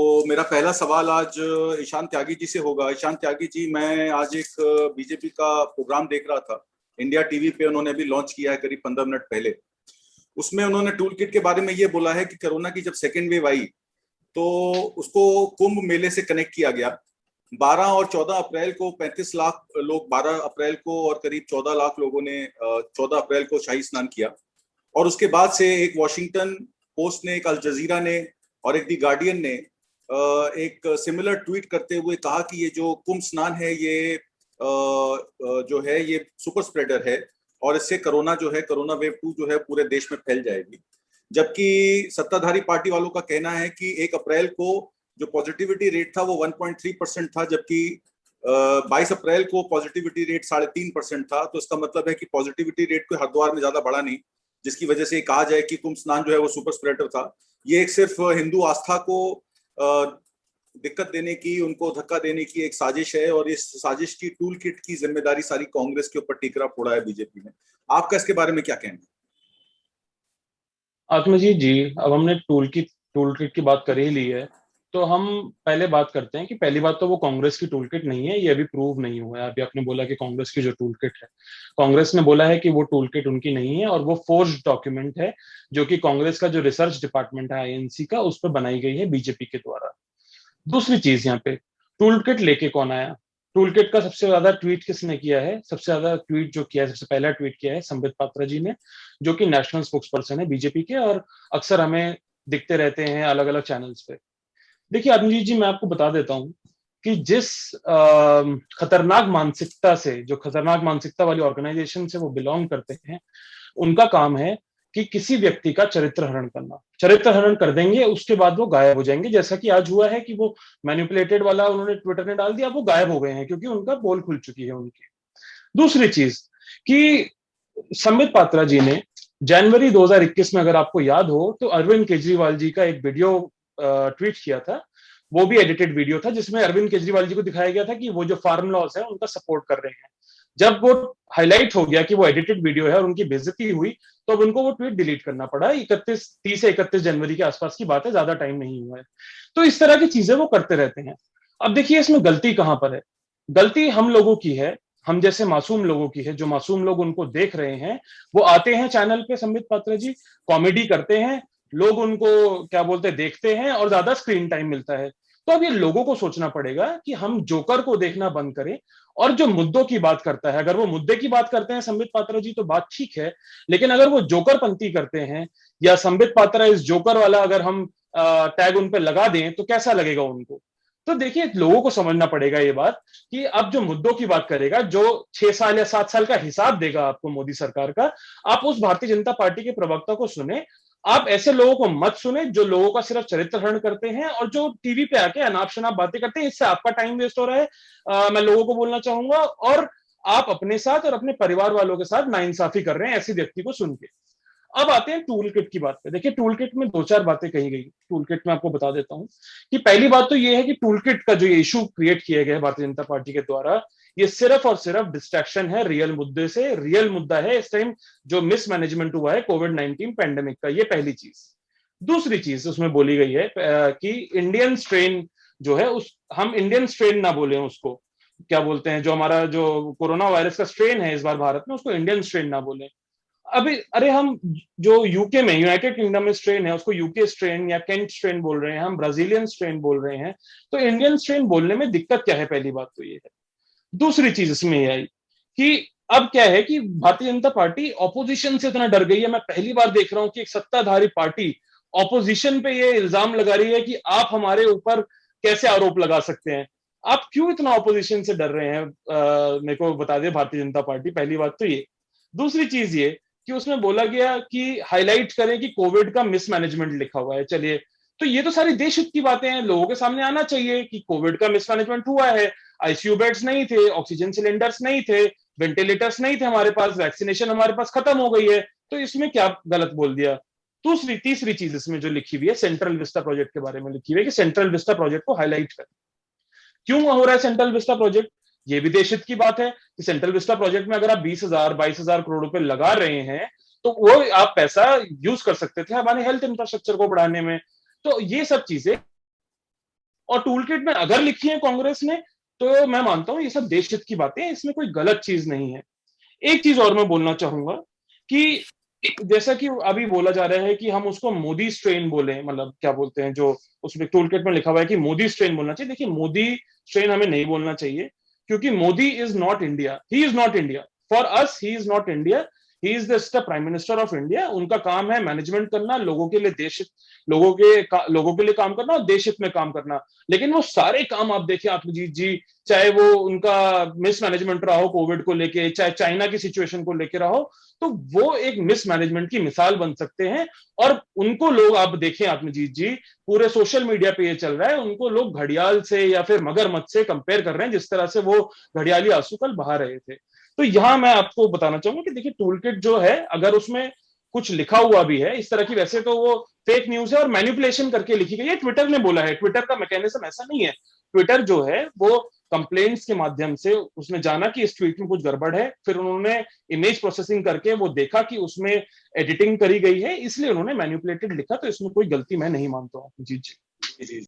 तो मेरा पहला सवाल आज ईशान त्यागी जी से होगा। ईशान त्यागी जी, मैं आज एक बीजेपी का प्रोग्राम देख रहा था, इंडिया टीवी पे। उन्होंने अभी लॉन्च किया है करीब 15 मिनट पहले। उसमें उन्होंने टूल किट के बारे में ये बोला है कि कोरोना की जब सेकेंड वेव आई तो उसको कुंभ मेले से कनेक्ट किया गया। 12 और 14 अप्रैल को 35 लाख लोग, 12 अप्रैल को और करीब 14 लाख लोगों ने 14 अप्रैल को शाही स्नान किया। और उसके बाद से एक वॉशिंगटन पोस्ट ने, एक अल जजीरा ने और एक दी गार्डियन ने एक सिमिलर ट्वीट करते हुए कहा कि ये जो कुंभ स्नान है ये जो है ये सुपर स्प्रेडर है और इससे कोरोना जो है, कोरोना वेव 2 जो है पूरे देश में फैल जाएगी। जबकि सत्ताधारी पार्टी वालों का कहना है कि 1 अप्रैल को जो पॉजिटिविटी रेट था वो 1.3% था, जबकि 22 अप्रैल को पॉजिटिविटी रेट 3.5% था। तो इसका मतलब है कि पॉजिटिविटी रेट कोई हरिद्वार में ज्यादा बढ़ा नहीं, जिसकी वजह से कहा जाए कि कुंभ स्नान जो है वो सुपर स्प्रेडर था। ये एक सिर्फ हिंदू आस्था को दिक्कत देने की, उनको धक्का देने की एक साजिश है और इस साजिश की टूल किट की जिम्मेदारी सारी कांग्रेस के ऊपर टिकरा फोड़ा है बीजेपी ने। आपका इसके बारे में क्या कहना है? आत्मजीत जी, अब हमने टूल किट की बात कर ही ली है। तो हम पहले बात करते हैं कि पहली बात तो वो कांग्रेस की टूल किट नहीं है, ये अभी प्रूव नहीं हुआ है। अभी आपने बोला कि कांग्रेस की जो टूल किट है, कांग्रेस ने बोला है कि वो टूल किट उनकी नहीं है और वो फोर्ज्ड डॉक्यूमेंट है, जो कि कांग्रेस का जो रिसर्च डिपार्टमेंट है आईएनसी का, उस पर बनाई गई है बीजेपी के द्वारा। दूसरी चीज, यहाँ पे टूल किट लेके कौन आया? टूल किट का सबसे ज्यादा ट्वीट किसने किया है? सबसे ज्यादा ट्वीट जो किया है, सबसे पहला ट्वीट किया है संबित पात्रा जी ने, जो कि नेशनल स्पोक्स पर्सन है बीजेपी के और अक्सर हमें दिखते रहते हैं अलग अलग चैनल्स पे। देखिए अभिजीत जी, मैं आपको बता देता हूँ कि जिस खतरनाक मानसिकता से, जो खतरनाक मानसिकता वाली ऑर्गेनाइजेशन से वो बिलोंग करते हैं, उनका काम है कि किसी व्यक्ति का चरित्र हरण करना। चरित्र हरण कर देंगे, उसके बाद वो गायब हो जाएंगे। जैसा कि आज हुआ है कि वो मैनिपुलेटेड वाला उन्होंने ट्विटर ने डाल दिया, वो गायब हो गए हैं क्योंकि उनका पोल खुल चुकी है उनकी। दूसरी चीज कि संबित पात्रा जी ने जनवरी 2021 में, अगर आपको याद हो, तो अरविंद केजरीवाल जी का एक वीडियो ट्वीट किया था। वो भी एडिटेड वीडियो था, जिसमें अरविंद केजरीवाल जी को दिखाया गया था कि वो जो फार्म लॉज है उनका सपोर्ट कर रहे हैं। जब वो हाईलाइट हो गया कि वो एडिटेड वीडियो है और उनकी बेइज्जती हुई, तो अब उनको वो ट्वीट डिलीट करना पड़ा। 30 से 31 जनवरी के आसपास की बात है, ज्यादा टाइम नहीं हुआ है। तो इस तरह की चीजें वो करते रहते हैं। अब देखिए इसमें गलती कहां पर है? गलती हम लोगों की है, हम जैसे मासूम लोगों की है। जो मासूम लोग उनको देख रहे हैं, वो आते हैं चैनल पे, संबित पात्रा जी कॉमेडी करते हैं, लोग उनको क्या बोलते हैं, देखते हैं और ज्यादा स्क्रीन टाइम मिलता है। तो अब ये लोगों को सोचना पड़ेगा कि हम जोकर को देखना बंद करें और जो मुद्दों की बात करता है, अगर वो मुद्दे की बात करते हैं संबित पात्रा जी तो बात ठीक है, लेकिन अगर वो जोकर पंथी करते हैं या संबित पात्रा इस जोकर वाला अगर हम टैग उन पे लगा दें तो कैसा लगेगा उनको? तो देखिए लोगों को समझना पड़ेगा ये बात कि अब जो मुद्दों की बात करेगा, जो 6 साल या 7 साल का हिसाब देगा आपको मोदी सरकार का, आप उस भारतीय जनता पार्टी के प्रवक्ता को सुने। आप ऐसे लोगों को मत सुने जो लोगों का सिर्फ चरित्र हरण करते हैं और जो टीवी पे आके अनाप शनाप बातें करते हैं। इससे आपका टाइम वेस्ट हो रहा है, मैं लोगों को बोलना चाहूंगा। और आप अपने साथ और अपने परिवार वालों के साथ नाइंसाफी कर रहे हैं ऐसे व्यक्ति को सुन के। अब आते हैं टूल किट की बात पे। देखिए टूल किट में दो चार बातें कही गई। टूल किट में आपको बता देता हूं कि पहली बात तो ये है कि टूल किट का जो ये इशू क्रिएट किया गया है भारतीय जनता पार्टी के द्वारा, ये सिर्फ और सिर्फ डिस्ट्रैक्शन है रियल मुद्दे से। रियल मुद्दा है इस टाइम जो मिसमैनेजमेंट हुआ है कोविड-19 पैंडेमिक का, ये पहली चीज। दूसरी चीज उसमें बोली गई है कि इंडियन स्ट्रेन जो है, उस हम इंडियन स्ट्रेन ना बोले उसको, क्या बोलते हैं, जो हमारा जो कोरोना वायरस का स्ट्रेन है इस बार भारत में, उसको इंडियन स्ट्रेन ना बोले। अभी अरे हम जो यूके में, यूनाइटेड किंगडम में स्ट्रेन है, उसको यूके स्ट्रेन या केंट स्ट्रेन बोल रहे हैं, हम ब्राजीलियन स्ट्रेन बोल रहे हैं। तो इंडियन स्ट्रेन बोलने में दिक्कत क्या है? पहली बात तो ये है। दूसरी चीज इसमें यह आई कि अब क्या है कि भारतीय जनता पार्टी ऑपोजिशन से इतना डर गई है। मैं पहली बार देख रहा हूं कि एक सत्ताधारी पार्टी ऑपोजिशन पे ये इल्जाम लगा रही है कि आप हमारे ऊपर कैसे आरोप लगा सकते हैं। आप क्यों इतना ऑपोजिशन से डर रहे हैं? मेरे को बता दे भारतीय जनता पार्टी। पहली बात तो ये। दूसरी चीज ये कि उसमें बोला गया कि हाईलाइट करें कि कोविड का मिसमैनेजमेंट लिखा हुआ है। चलिए, तो ये तो सारी देश हित की बातें हैं, लोगों के सामने आना चाहिए कि कोविड का मिसमैनेजमेंट हुआ है। आईसीयू बेड्स नहीं थे, ऑक्सीजन सिलेंडर्स नहीं थे, वेंटिलेटर्स नहीं थे हमारे पास, वैक्सीनेशन हमारे पास खत्म हो गई है। तो इसमें क्या गलत बोल दिया? तीसरी चीज इसमें जो लिखी हुई है, सेंट्रल विस्टा प्रोजेक्ट के बारे में लिखी हुई है कि सेंट्रल विस्टा प्रोजेक्ट को हाईलाइट करें। क्यों हो रहा है सेंट्रल विस्टा प्रोजेक्ट? ये भी देश हित की बात है कि सेंट्रल विस्टा प्रोजेक्ट में अगर आप 20,000 22,000 करोड़ रुपए लगा रहे हैं, तो वो आप पैसा यूज कर सकते थे हमारे हेल्थ इंफ्रास्ट्रक्चर को बढ़ाने में। तो ये सब चीजें और टूल किट में अगर लिखी है कांग्रेस ने तो मैं मानता हूं ये सब देश हित की बातें हैं, इसमें कोई गलत चीज नहीं है। एक चीज और मैं बोलना चाहूंगा कि जैसा कि अभी बोला जा रहा है कि हम उसको मोदी स्ट्रेन बोले, मतलब क्या बोलते हैं, जो उसमें टूल किट में लिखा हुआ है कि मोदी स्ट्रेन बोलना चाहिए। देखिए, मोदी स्ट्रेन हमें नहीं बोलना चाहिए, क्योंकि Modi is not India, he is not India. For us he is not India, he is the prime minister of India. उनका काम है मैनेजमेंट करना, लोगों के लिए लोगों के लिए काम करना और देश हित में काम करना। लेकिन वो सारे काम आप देखिए आत्मजीत जी, चाहे वो उनका मिसमैनेजमेंट रहा हो कोविड को लेके, चाहे चाइना की सिचुएशन को लेके रहा हो, तो वो एक मिसमैनेजमेंट की मिसाल बन सकते हैं। और उनको लोग, आप देखें आत्मजीत जी, पूरे सोशल मीडिया पे ये चल रहा है, उनको लोग घड़ियाल से या फिर मगरमच्छ से कंपेयर कर रहे हैं, जिस तरह से वो घड़ियाली आंसू कल बहा रहे थे। तो यहां मैं आपको बताना चाहूंगा कि देखिए, टूल किट जो है, अगर उसमें कुछ लिखा हुआ भी है इस तरह की, वैसे तो वो फेक न्यूज है और मैनिपुलेशन करके लिखी गई है। ट्विटर ने बोला है, ट्विटर का मैकेनिज्म ऐसा नहीं है। ट्विटर जो है वो कंप्लेंट्स के माध्यम से उसने जाना कि इस ट्वीट में कुछ गड़बड़ है, फिर उन्होंने इमेज प्रोसेसिंग करके वो देखा कि उसमें एडिटिंग करी गई है, इसलिए उन्होंने मैनिपुलेटेड लिखा। तो इसमें कोई गलती मैं नहीं मानता हूँ जी। जी।